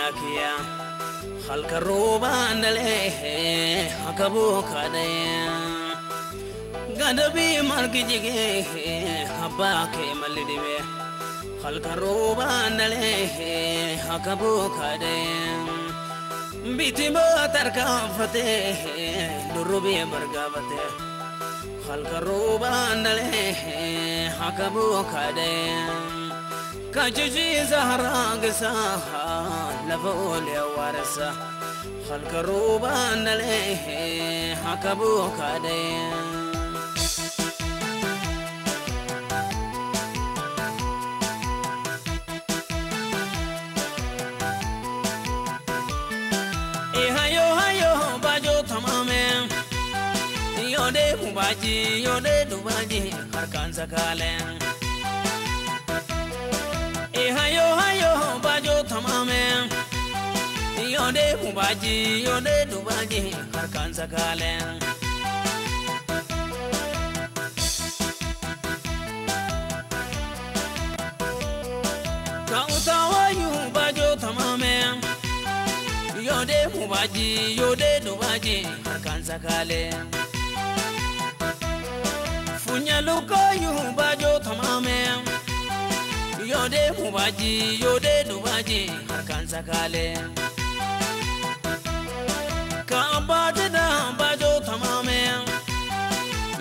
Yakia Halkaroba and Dale Hakabu Kade Gadabi Markijige Habake Malidive Halkaroba and Dale Hakabu Kade Bitiba Tarkafate Durubi Bargavate Halkaroba and Dale Hakabu Kade Kajuji Zahra Gisaha Lavolia Warasa Halkaroba Nale Hakabu Kade Hayo Bajo Tamame Yode Mubaji Yode Dubaji Harkanza Kalen Hayo Bajo Tamame Yode Mubaji Yode Dubaji Harkanza Kalen Kautawa yu Bajo Tamame Yode Mubaji Yode Dubaji Harkanza Kalen Funya Luka yu Bajo Tamame Yode Mubaji, Yode Dubaji, Harkanza Kale Kabadada Bajo Tamame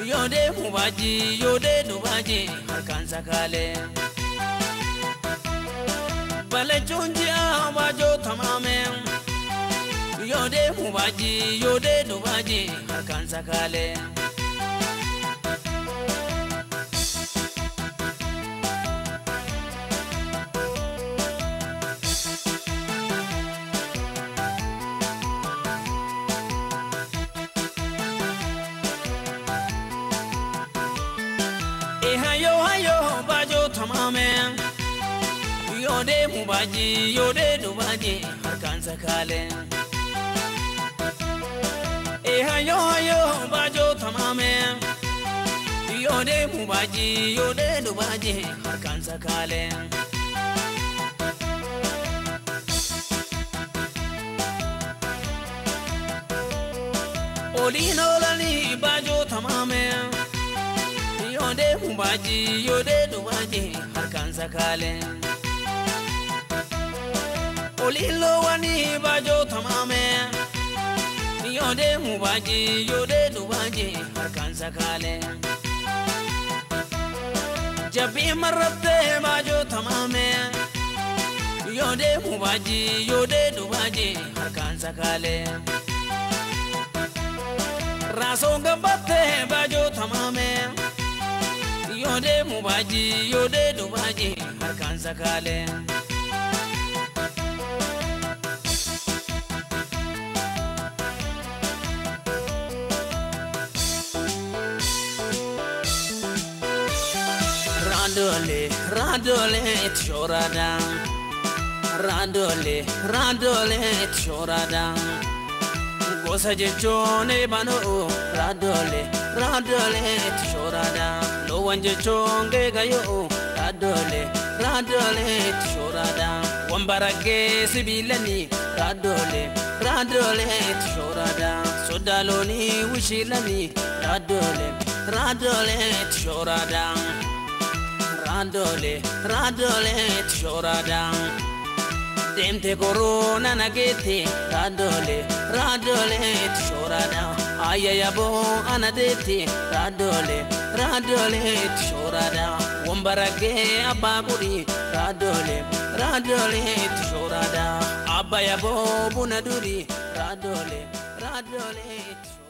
Yode Mubaji, Yode Dubaji, Harkanza Kale Balechunjia Bajo Tamame Yode Mubaji, Yode Dubaji, Harkanza Kale Hayo Bajo Tamame Yode Mubaji Yode Dubaji Harkanza Kale Hayo Bajo Tamame Yode Mubaji Yode Dubaji Harkanza Kale Olino Lani Bajo Tamame Yode Mubaji, Yode Dubaji, Harkanza Kale Olilo Wani Bajo Tamame Yode Mubaji, Yode Dubaji, Harkanza Kale Jabi Marabde Bajo Tamame Yode Mubaji, Yode Dubaji, Harkanza Kale Raso Gambate Bajo Tamame Yode Mubaji, Yode Dubaji, Harkanza Kale Radole, Tshorada Radole, Tshorada Gosa Jechone Bano Radole, Tshorada Lo Wanje Chonge Gayo Radole, Tshorada Wambarage Sibilani Radole, Tshorada Sodaloni Wishilani Radole, Tshorada Radole, Tshorada Demte Corona Nageti Radole, Tshorada Ayayabo Anadeti Radole, Tshorada Wambarage Abaguri Radole, Tshorada Abayabo Bunaduri Radole, Tshorada